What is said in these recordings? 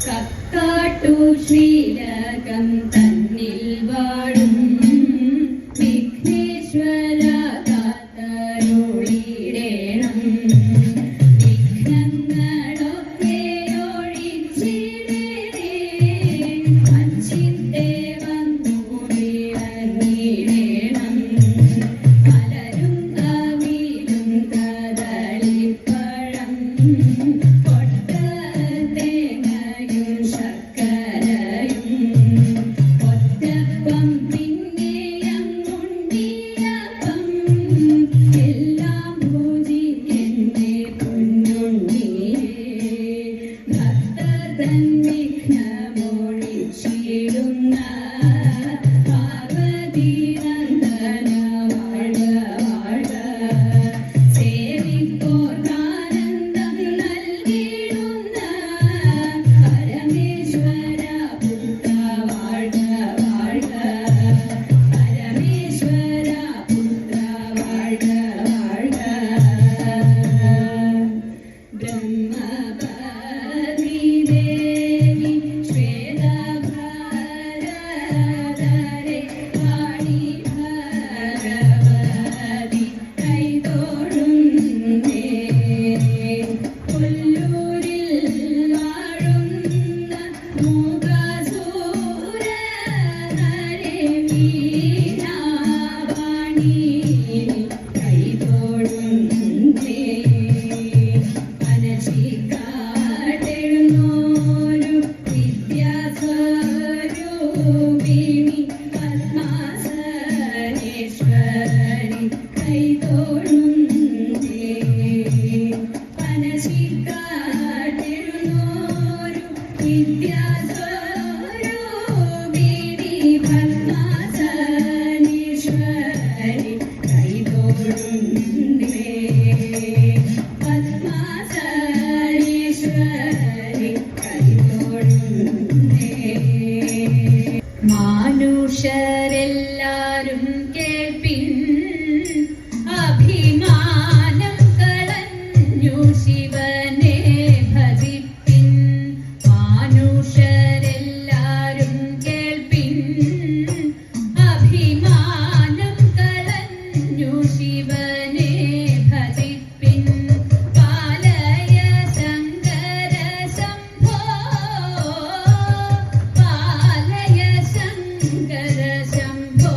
കക്കാട്ടു ശ്രീലകം തന്നിൽ വാഴും വിഘ്നേശ്വര കാത്തരുളിടേണം. വിഘ്നങ്ങളൊക്കെ ഒഴിച്ചിടേണേ, അച്ചിന്റെ വന്നു വിളങ്ങിടേണം. പലരും കവിലും കദളിപ്പഴം മാനുഷരെല്ലാരും കേൾപ്പിൻ, അഭിമാനം കളഞ്ഞു ശിവനെ ഭജിപ്പിൻ. മാനുഷരെല്ലാരും കേൾപ്പിൻ, അഭിമാനം കളഞ്ഞു ശിവനെ ഭജിപ്പിൻ. പാലയ ശങ്കര ശംഭോ, പാലയ ശങ്കര ശംഭോ,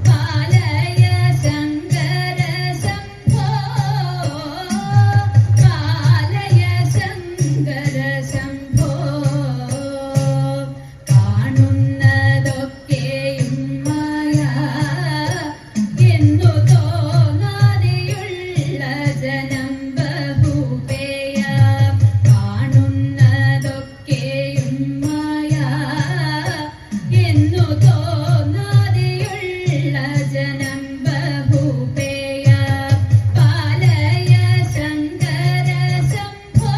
പാലയ ശങ്കര ശംഭോ, പാലയ ശങ്കര ശംഭോ. കാണുന്നതൊക്കെയും മായ എന്നു തോന്നാതെയുള്ള ജനം ബഹുപേയ. കാണുന്നതൊക്കെയും മായ എന്നു തോന്നാതെയുള്ള ജനം ബഹുപേയ. പാലയ ശങ്കര ശംഭോ,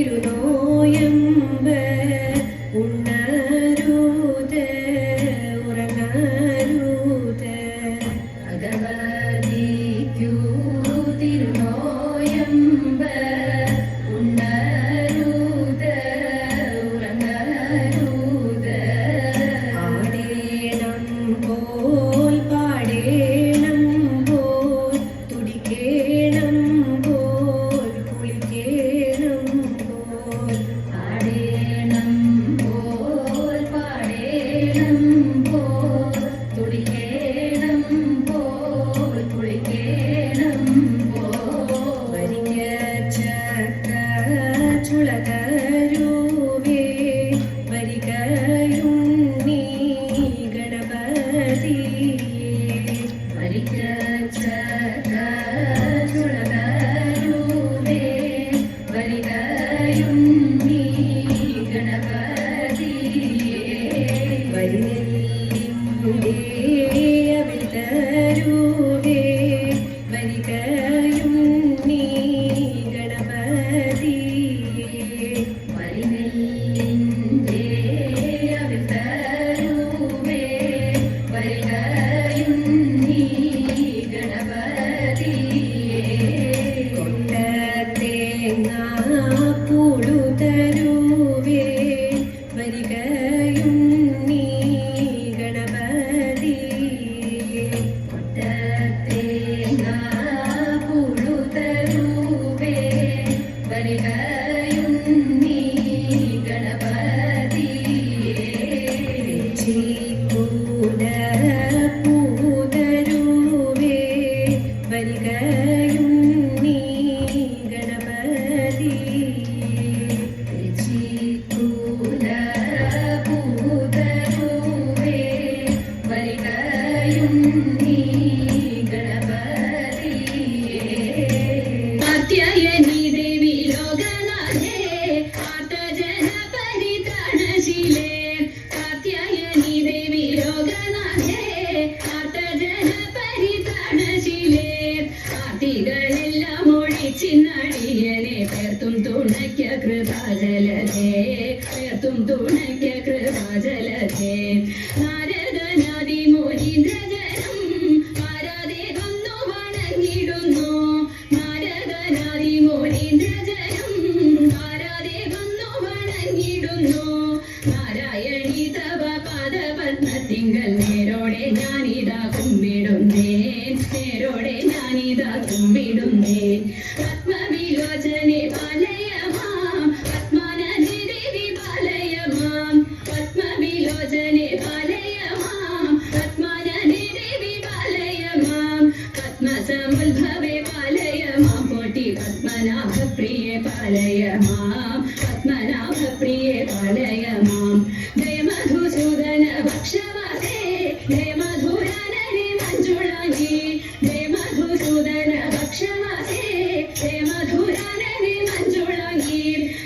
തിരുനോയമ്പ് ഉണ്ണരുത് ഉറങ്ങരുത് ഭഗവതിക്കു തിരുനോയമ്പ് ഉണ്ണരുത് ഉറങ്ങരുത് ആടേണം പോൽ പാടേണം പോൽ തുടിക്കേണം പോൽ കുളിക്കേണം പോൽ ആടേണം പോൽ പാടേണം പോൽ തുടിക്കേണം പോൽ കുളിക്കേണം പോൽ വരിക്കച്ചക്ക ചുളകരുവേ വരികയുണ്ണീ ഗണപതിയേ വരിക്കച്ചക്ക ചുളകരുവേ വരികയുണ്ണീ ഗണപതിയേ വരിനെല്ലിൻ്റെ അവിൽ തരുവേ വരികയുണ്ണീ ഗണപതിയേ വരിനെല്ലിൻ്റെ അവിൽ തരുവേ വരികയുണ്ണീ ഗണപതിയേ കൊണ്ടത്തേങ്ങാ പൂളു തരുവേ വരികയുണ്ണീ ഗണപതിയേ കൊട്ടത്തേങ്ങാപ്പുഴു തരുവേ വരികയുണ്ണീ ഗണപതിയേ ചീക്കൂട പൂതരുവേ വരികയുണ്ണീ ഗണപതിയേ ചീക്കൂല പൂതരുവേ വരികയുണ്ണീ ഗണപതിയേ കാത്യായനി ദേവി ലോകനാഥേ ആർത്തജന പരിത്രാണശീലേ കാത്യായനി ദേവി ലോകനാഥേ ആർത്തജന പരിത്രാണശീലേ ആർത്തികളെല്ലാം ഒഴിച്ചിന്നടിയനെ പേർത്തും തുണയ്ക്ക കൃപാജലധേ പേർത്തും തുണയ്ക്ക കൃപാജലധേ നാരദനാദി മുനീന്ദ്രജനം ആരാധേ വന്നു വണങ്ങിടുന്നു നാരദനാദി മുനീന്ദ്രജനം ആരാധേ വന്നു വണങ്ങിടുന്നു നാരായണി തവ പാദപത്മത്തിങ്കൽ നേരോടെ ഞാനിതാ കുമ്പിടുന്നേ നേരോടെ ഞാനിതാ കുമ്പിടുന്നേ പത്മവിലോചനെ പാലയമാം പത്മാനദി ദേവി പാലയമാം പത്മവിലോചനെ പാലയമാം പത്മാനദി ദേവി പാലയമാം പത്മസമുദ്ഭവേ പാലയമാം കോട്ടി പത്മനാഭപ്രിയേ പാലയമാം പത്മനാഭപ്രിയേ പാലയമാം ജയ മധുസൂദന ഭക്ഷവാസേ ജയ മധുരാനനി മഞ്ജുളാംഗി ജയ മധുസൂദന ഭക്ഷവാസേ ജയ മധുരാനനി മഞ്ജുളാംഗി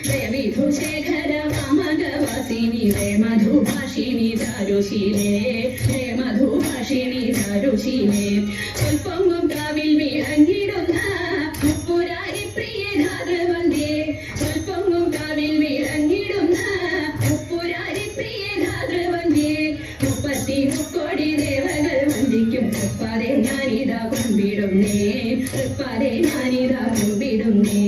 ജയ വിധുശേഖര വാമകവാസിനി ജയ മധുഭാഷിണി ദാരുശീലേ ജയ മധുഭാഷിണി ദാരുശീലേ സ്വൽപ്പൊങ്ങും കാവിൽ വിളങ്ങിടുന്ന ഉപ്പുരാരി പ്രിയ ധാതൃവന്ദേ സ്വൽപ്പൊങ്ങും കാവിൽ വിളങ്ങിടുന്ന ഉപ്പുരാരി പ്രിയ ധാതൃവന്ദേ മുപ്പത്തി മുക്കോടി ദേവകൾ വന്ദിക്കും തൃപ്പാതെ ഞാനിതാ കുമ്പിടുന്നേ തൃപ്പാതെ ഞാനിതാ കുമ്പിടുന്നേ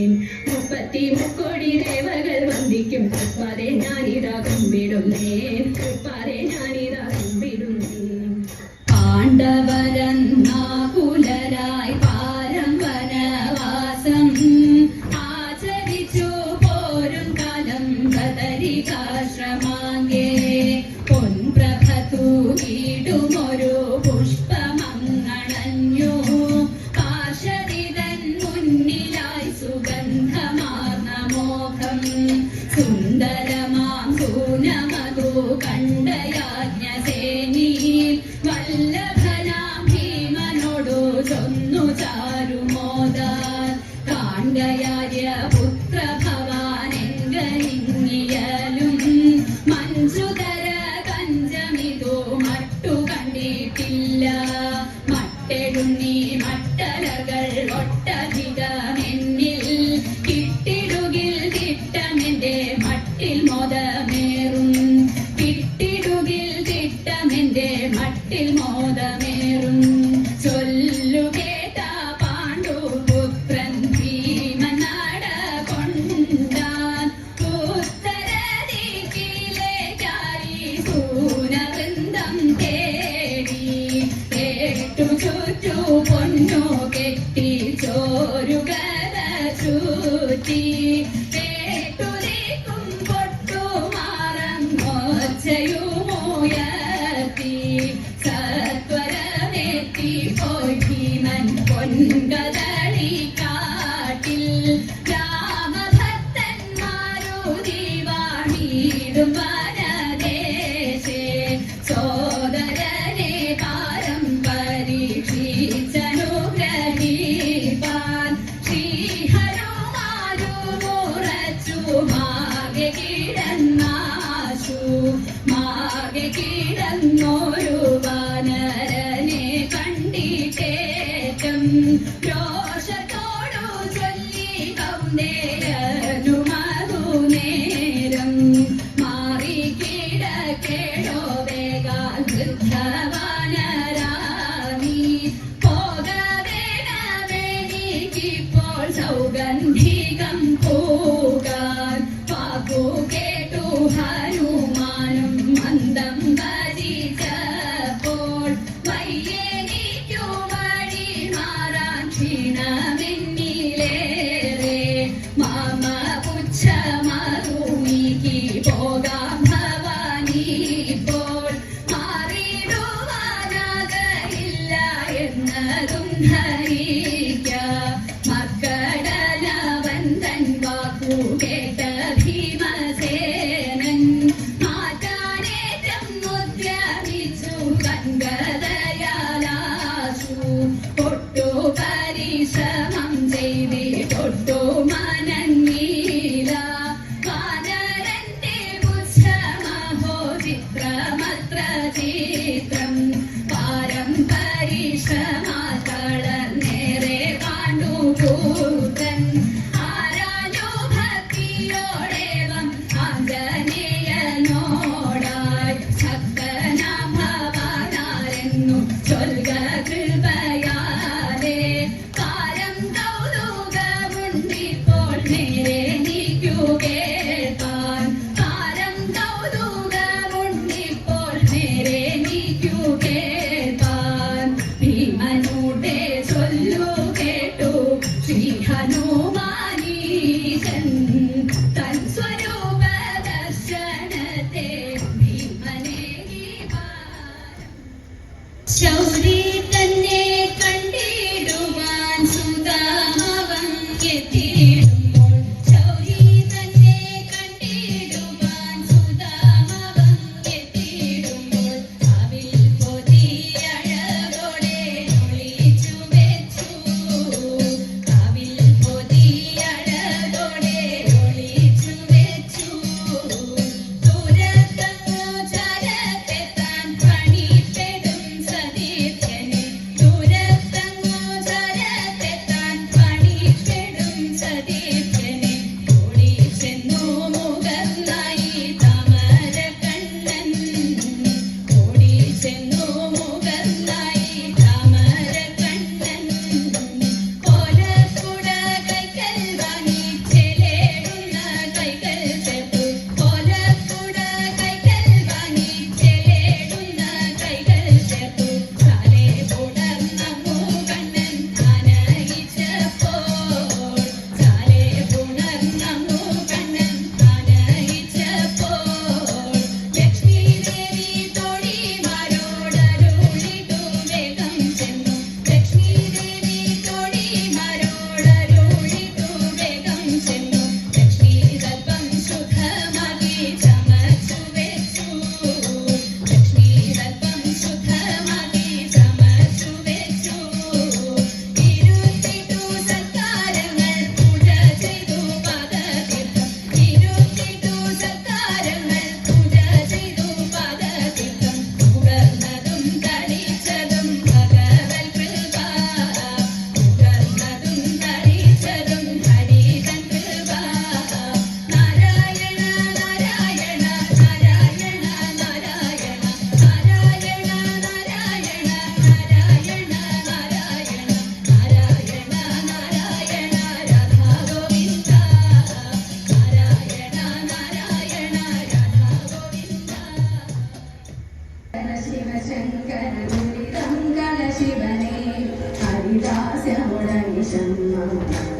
മുപ്പത്തി മുക്കോടി ദേവകൾ വന്ദിക്കും തൃപ്പാതെ ഞാനിതാ കുമ്പിടുന്നേ തൃപ്പാതെ ഞാനിതാ കുമ്പിടുന്നേ പാണ്ഡവരന്നാകുലരായി പാരം വനവാസം ആചരിച്ചു പോരും കാലം ബദരികാശ്രമാംഗേ പൊൻപ്രഭ തൂകിടുമൊരു പുഷ്പമങ്ങണഞ്ഞു പാർശ്വരിതൻ മുന്നിലായി സുഗന്ധമാർന്ന മോഹം സുന്ദരമാം സൂനമതു കണ്ടയാജ്ഞസേനി വല്ലഭനാം ഭീമനോടു ചൊന്നു ചാരുമോദ കാണ്ഡയാര്യ പുത്ര ഭവാനെങ്കനിങ്ങിയലും മഞ്ജുതര കഞ്ചമിതു മട്ടു കണ്ടിട്ടില്ല മട്ടെഴുന്നീ മട്ടലകൾ ഒട്ടധികമെന്നിൽ കിട്ടിടുകിൽ കിട്ടമേ കെട്ടിൽ മോദമേറും ചൊല്ലു കേട്ട പാണ്ഡുപുത്രൻ ഭീമൻ നട കൊണ്ടാൻ ഉത്തരദിക്കിലേക്കായി സൂനവൃന്ദം തേടി കേട്ടു ചുറ്റു പൊന്നു കെട്ടി ചോരുകര ചൂറ്റി കേട്ടുലേക്കും പൊട്ടുമാറം ഒച്ചയുമുയർത്തി സത്വരമെത്തി പോയി ഭീമൻ പൊൻകദളി കാട്ടിൽ രാമഭക്തന്മാരുതി വാണിടും വനദേശേ സോദരനെ പാരം പരീക്ഷിച്ചനുഗ്രഹിപ്പാൻ ശ്രീഹനുമാരുമുറച്ചു മാകെ കിടന്നാശു മാകെ കിടന്നോരു വാനരനെ കണ്ടിട്ടേറ്റം രോഷത്തോടു ചൊല്ലി കൗന്ദേയനു മധുനേരം മാറി കിടക്കേടോ വേഗാൽ വൃദ്ധവാനരാമി പോകവേണമെനിക്കിപ്പോൾ സൗഗന്ധികം പോകാൻ വാക്കു കേട്ടു ഹനുമാനും മന്ദം ഭജിച്ചപ്പോൾ വയ്യെനിക്കു വഴി മാറാൻ ക്ഷീണമെന്നിലേറെ മാമ പുച്ഛമറുമിക്ക് പോകാം ഭവാനിപ്പോൾ മാറിടുവാനാകയില്ല എന്നതും ധരിക്ക മക്കടലവൻ തൻ വാക്കു കേട്ട ഭീമസേനൻ മാറ്റാനേറ്റം ഉദ്യമിച്ചു കൺകതയാലാശു ഒട്ടു പരിശ്രമം ചെയ്തിട്ടൊട്ടു മനന്നീല വാനരന്റെ പുച്ഛമഹോ ചിത്രമത്ര ചിത്രം പാരം പരിശ്രമാകളന്നേറെ കാണ്ടു കൂട്ടൻ ആരാഞ്ഞു ഭക്തിയോടേവം ആഞ്ജനേയനോടായി ശക്തനാം ഭവാനാരെന്നു ചൊൽക കൃപയാലേ കാലം കൗതുകമുണ്ടിപ്പോൾ നേരെ നീക്കു കേൾപ്പാൻ കാലം കൗതുകമുണ്ടിപ്പോൾ നേരെ നീക്കു കേൾപ്പാൻ ഭീമനുടെ ചൊല്ലു കേട്ടു ശ്രീ ഹനുമാനീശൻ തൻ സ്വരൂപ ദർശനം പാടും